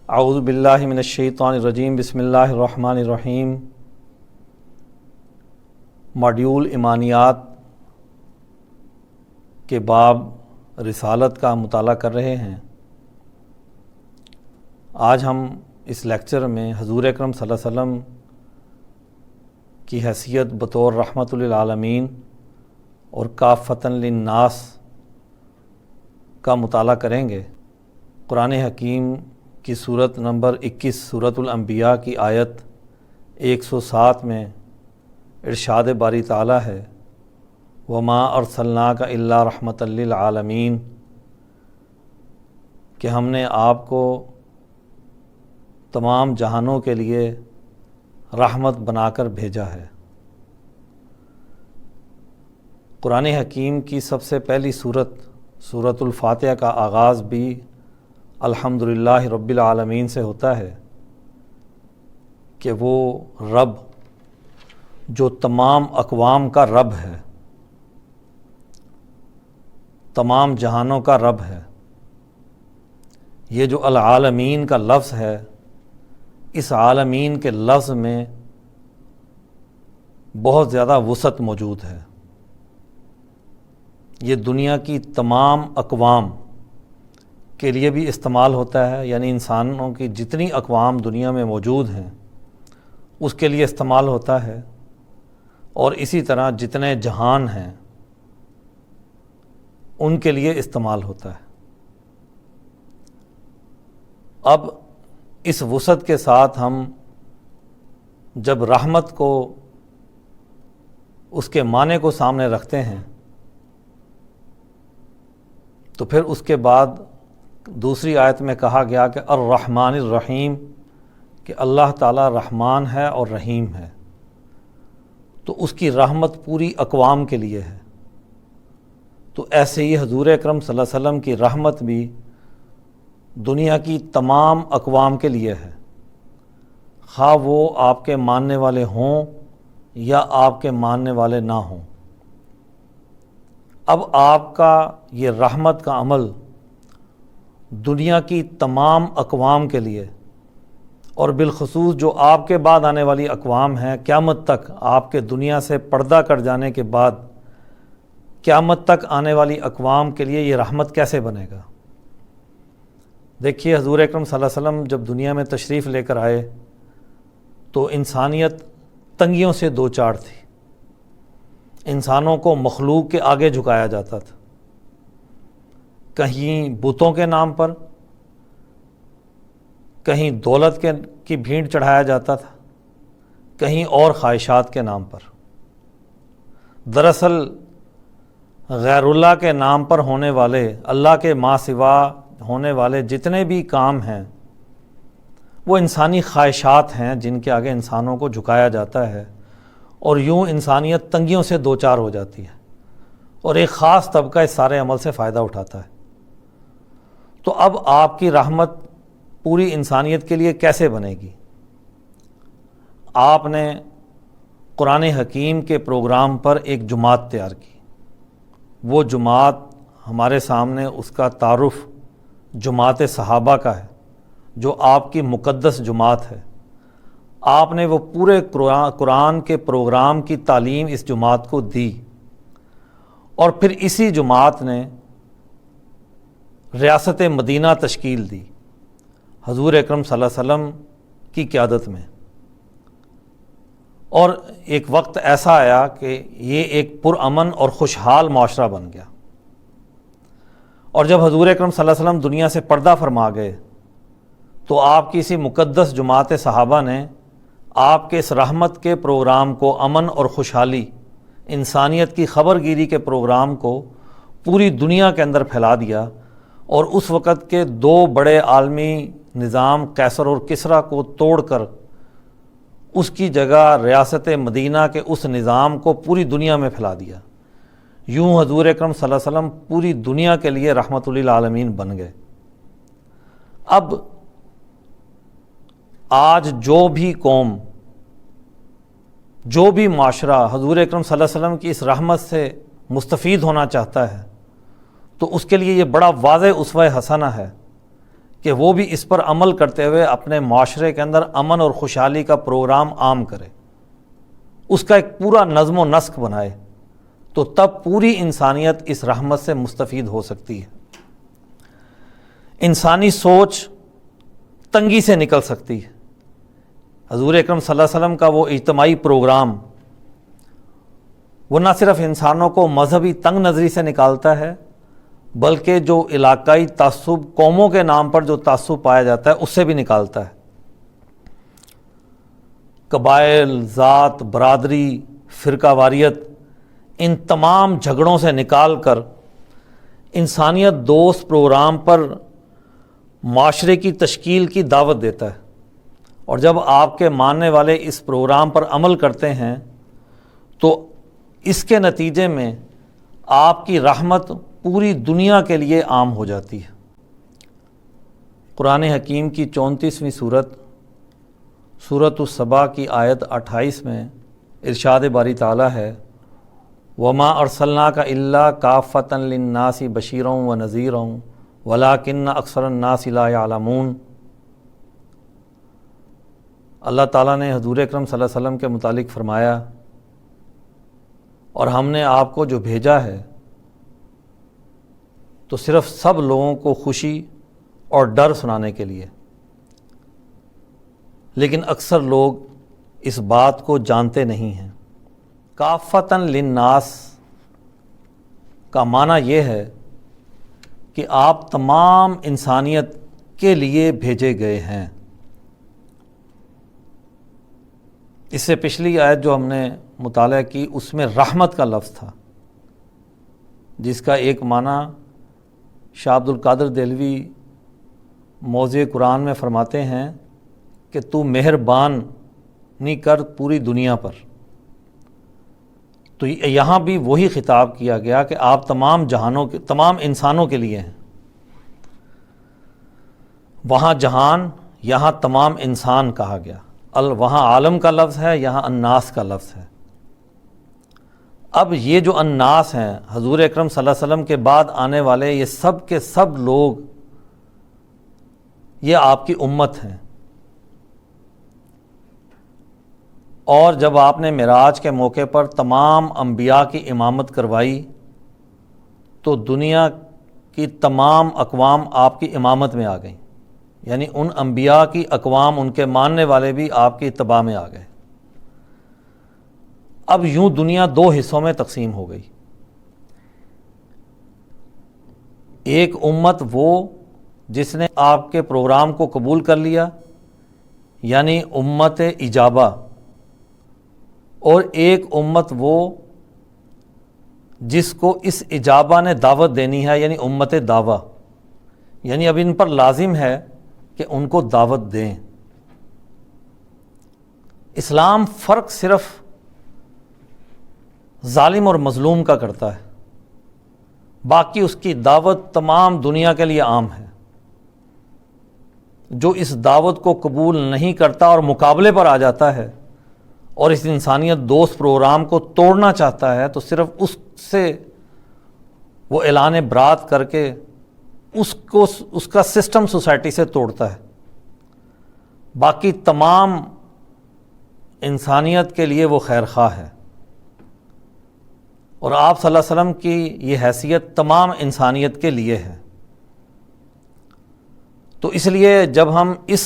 اعوذ باللہ من الشیطان الرجیم بسم اللہ الرحمن الرحیم۔ ماڈیول ایمانیات کے باب رسالت کا مطالعہ کر رہے ہیں۔ آج ہم اس لیکچر میں حضور اکرم صلی اللہ علیہ وسلم کی حیثیت بطور رحمت للعالمین اور کافۃ للناس کا مطالعہ کریں گے۔ قرآن حکیم کی سورت نمبر 21 سورۃ الانبیاء کی آیت 107 میں ارشاد باری تعالیٰ ہے وَمَا أَرْسَلْنَاكَ إِلَّا رَحْمَةً لِلْعَالَمِينَ، کہ ہم نے آپ کو تمام جہانوں کے لیے رحمت بنا کر بھیجا ہے۔ قرآن حکیم کی سب سے پہلی سورۃ الفاتحہ کا آغاز بھی الحمدللہ رب العالمین سے ہوتا ہے کہ وہ رب جو تمام اقوام کا رب ہے، تمام جہانوں کا رب ہے۔ یہ جو العالمین کا لفظ ہے، اس عالمین کے لفظ میں بہت زیادہ وسعت موجود ہے۔ یہ دنیا کی تمام اقوام کے لیے بھی استعمال ہوتا ہے، یعنی انسانوں کی جتنی اقوام دنیا میں موجود ہیں اس کے لیے استعمال ہوتا ہے، اور اسی طرح جتنے جہان ہیں ان کے لیے استعمال ہوتا ہے۔ اب اس وسعت کے ساتھ ہم جب رحمت کو، اس کے معنی کو سامنے رکھتے ہیں، تو پھر اس کے بعد دوسری آیت میں کہا گیا کہ الرحمن الرحیم، کہ اللہ تعالیٰ رحمان ہے اور رحیم ہے، تو اس کی رحمت پوری اقوام کے لیے ہے۔ تو ایسے ہی حضور اکرم صلی اللہ علیہ وسلم کی رحمت بھی دنیا کی تمام اقوام کے لیے ہے، خواہ وہ آپ کے ماننے والے ہوں یا آپ کے ماننے والے نہ ہوں۔ اب آپ کا یہ رحمت کا عمل دنیا کی تمام اقوام کے لیے، اور بالخصوص جو آپ کے بعد آنے والی اقوام ہیں، قیامت تک آپ کے دنیا سے پردہ کر جانے کے بعد قیامت تک آنے والی اقوام کے لیے یہ رحمت کیسے بنے گا؟ دیکھیے، حضور اکرم صلی اللہ علیہ وسلم جب دنیا میں تشریف لے کر آئے تو انسانیت تنگیوں سے دوچار تھی۔ انسانوں کو مخلوق کے آگے جھکایا جاتا تھا، کہیں بتوں کے نام پر، کہیں دولت کی بھیڑ چڑھایا جاتا تھا، کہیں اور خواہشات کے نام پر۔ دراصل غیر اللہ کے نام پر ہونے والے، اللہ کے ماں سوا ہونے والے جتنے بھی کام ہیں وہ انسانی خواہشات ہیں جن کے آگے انسانوں کو جھکایا جاتا ہے، اور یوں انسانیت تنگیوں سے دوچار ہو جاتی ہے، اور ایک خاص طبقہ اس سارے عمل سے فائدہ اٹھاتا ہے۔ تو اب آپ کی رحمت پوری انسانیت کے لیے کیسے بنے گی؟ آپ نے قرآن حکیم کے پروگرام پر ایک جماعت تیار کی۔ وہ جماعت ہمارے سامنے، اس کا تعارف جماعت صحابہ کا ہے، جو آپ کی مقدس جماعت ہے۔ آپ نے وہ پورے قرآن کے پروگرام کی تعلیم اس جماعت کو دی، اور پھر اسی جماعت نے ریاست مدینہ تشکیل دی حضور اکرم صلی اللہ علیہ وسلم کی قیادت میں۔ اور ایک وقت ایسا آیا کہ یہ ایک پرامن اور خوشحال معاشرہ بن گیا، اور جب حضور اکرم صلی اللہ علیہ وسلم دنیا سے پردہ فرما گئے تو آپ کی اسی مقدس جماعت صحابہ نے آپ کے اس رحمت کے پروگرام کو، امن اور خوشحالی، انسانیت کی خبر گیری کے پروگرام کو پوری دنیا کے اندر پھیلا دیا، اور اس وقت کے دو بڑے عالمی نظام قیصر اور کسریٰ کو توڑ کر اس کی جگہ ریاست مدینہ کے اس نظام کو پوری دنیا میں پھیلا دیا۔ یوں حضور اکرم صلی اللہ علیہ وسلم پوری دنیا کے لیے رحمت للعالمین بن گئے۔ اب آج جو بھی قوم، جو بھی معاشرہ حضور اکرم صلی اللہ علیہ وسلم کی اس رحمت سے مستفید ہونا چاہتا ہے، تو اس کے لیے یہ بڑا واضح اسوہ حسنہ ہے کہ وہ بھی اس پر عمل کرتے ہوئے اپنے معاشرے کے اندر امن اور خوشحالی کا پروگرام عام کرے، اس کا ایک پورا نظم و نسق بنائے، تو تب پوری انسانیت اس رحمت سے مستفید ہو سکتی ہے۔ انسانی سوچ تنگی سے نکل سکتی ہے۔ حضور اکرم صلی اللہ علیہ وسلم کا وہ اجتماعی پروگرام وہ نہ صرف انسانوں کو مذہبی تنگ نظری سے نکالتا ہے، بلکہ جو علاقائی تعصب، قوموں کے نام پر جو تعصب پایا جاتا ہے، اس سے بھی نکالتا ہے۔ قبائل، ذات، برادری، فرقہ واریت، ان تمام جھگڑوں سے نکال کر انسانیت دوست پروگرام پر معاشرے کی تشکیل کی دعوت دیتا ہے۔ اور جب آپ کے ماننے والے اس پروگرام پر عمل کرتے ہیں تو اس کے نتیجے میں آپ کی رحمت پوری دنیا کے لیے عام ہو جاتی ہے۔ قرآن حکیم کی 34ویں سورۃ السبا کی آیت 28 میں ارشاد باری تعالیٰ ہے، وَمَا أَرْسَلْنَاكَ إِلَّا كَافَّةً لِلنَّاسِ بَشِيرًا وَنَذِيرًا وَلَٰكِنَّ أَكْثَرَ النَّاسِ لَا يَعْلَمُونَ۔ اللہ تعالیٰ نے حضور اکرم صلی اللہ علیہ وسلم کے متعلق فرمایا، اور ہم نے آپ کو جو بھیجا ہے تو صرف سب لوگوں کو خوشی اور ڈر سنانے کے لیے، لیکن اکثر لوگ اس بات کو جانتے نہیں ہیں۔ کافۃً للناس کا معنی یہ ہے کہ آپ تمام انسانیت کے لیے بھیجے گئے ہیں۔ اس سے پچھلی آیت جو ہم نے مطالعہ کی اس میں رحمت کا لفظ تھا، جس کا ایک معنی شاہ عبد القادر دہلوی موضع قرآن میں فرماتے ہیں کہ تو مہربانی کر پوری دنیا پر۔ تو یہاں بھی وہی خطاب کیا گیا کہ آپ تمام جہانوں کے، تمام انسانوں کے لیے ہیں۔ وہاں جہان، یہاں تمام انسان کہا گیا۔ وہاں عالم کا لفظ ہے، یہاں الناس کا لفظ ہے۔ اب یہ جو الناس ہیں، حضور اکرم صلی اللہ علیہ وسلم کے بعد آنے والے یہ سب کے سب لوگ، یہ آپ کی امت ہیں۔ اور جب آپ نے معراج کے موقع پر تمام انبیاء کی امامت کروائی تو دنیا کی تمام اقوام آپ کی امامت میں آ گئیں، یعنی ان انبیاء کی اقوام، ان کے ماننے والے بھی آپ کی اتباع میں آ گئے۔ اب یوں دنیا دو حصوں میں تقسیم ہو گئی۔ ایک امت وہ جس نے آپ کے پروگرام کو قبول کر لیا، یعنی امت اجابہ، اور ایک امت وہ جس کو اس اجابہ نے دعوت دینی ہے، یعنی امت دعویٰ، یعنی اب ان پر لازم ہے کہ ان کو دعوت دیں۔ اسلام فرق صرف ظالم اور مظلوم کا کرتا ہے، باقی اس کی دعوت تمام دنیا کے لیے عام ہے۔ جو اس دعوت کو قبول نہیں کرتا اور مقابلے پر آ جاتا ہے اور اس انسانیت دوست پروگرام کو توڑنا چاہتا ہے، تو صرف اس سے وہ اعلان برات کر کے اس کا سسٹم سوسائٹی سے توڑتا ہے۔ باقی تمام انسانیت کے لیے وہ خیر خواہ ہے، اور آپ صلی اللہ علیہ وسلم کی یہ حیثیت تمام انسانیت کے لیے ہے۔ تو اس لیے جب ہم اس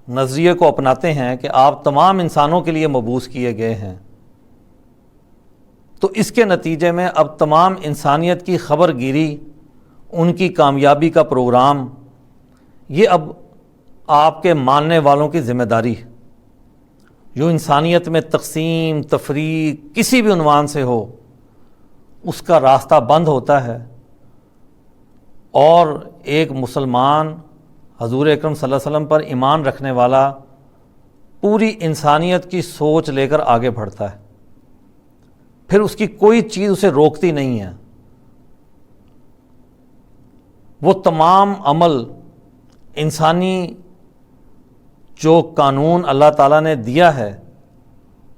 نظریے کو اپناتے ہیں کہ آپ تمام انسانوں کے لیے مبعوث کیے گئے ہیں، تو اس کے نتیجے میں اب تمام انسانیت کی خبر گیری، ان کی کامیابی کا پروگرام، یہ اب آپ کے ماننے والوں کی ذمہ داری ہے۔ جو انسانیت میں تقسیم، تفریق کسی بھی عنوان سے ہو، اس کا راستہ بند ہوتا ہے، اور ایک مسلمان حضور اکرم صلی اللہ علیہ وسلم پر ایمان رکھنے والا پوری انسانیت کی سوچ لے کر آگے بڑھتا ہے۔ پھر اس کی کوئی چیز اسے روکتی نہیں ہے۔ وہ تمام عمل انسانی جو قانون اللہ تعالیٰ نے دیا ہے،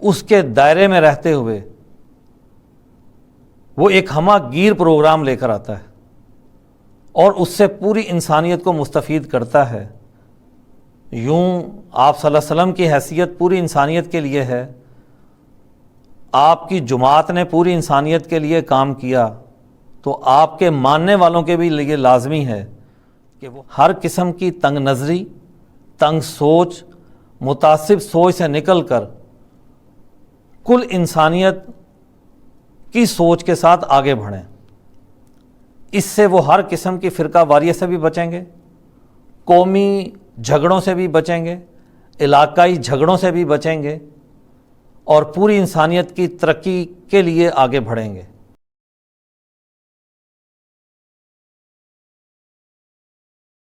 اس کے دائرے میں رہتے ہوئے وہ ایک ہمہ گیر پروگرام لے کر آتا ہے، اور اس سے پوری انسانیت کو مستفید کرتا ہے۔ یوں آپ صلی اللہ علیہ وسلم کی حیثیت پوری انسانیت کے لیے ہے، آپ کی جماعت نے پوری انسانیت کے لیے کام کیا، تو آپ کے ماننے والوں کے بھی لیے لازمی ہے کہ وہ ہر قسم کی تنگ نظری، تنگ سوچ، متعصب سوچ سے نکل کر کل انسانیت کی سوچ کے ساتھ آگے بڑھیں۔ اس سے وہ ہر قسم کی فرقہ واریت سے بھی بچیں گے، قومی جھگڑوں سے بھی بچیں گے، علاقائی جھگڑوں سے بھی بچیں گے، اور پوری انسانیت کی ترقی کے لیے آگے بڑھیں گے۔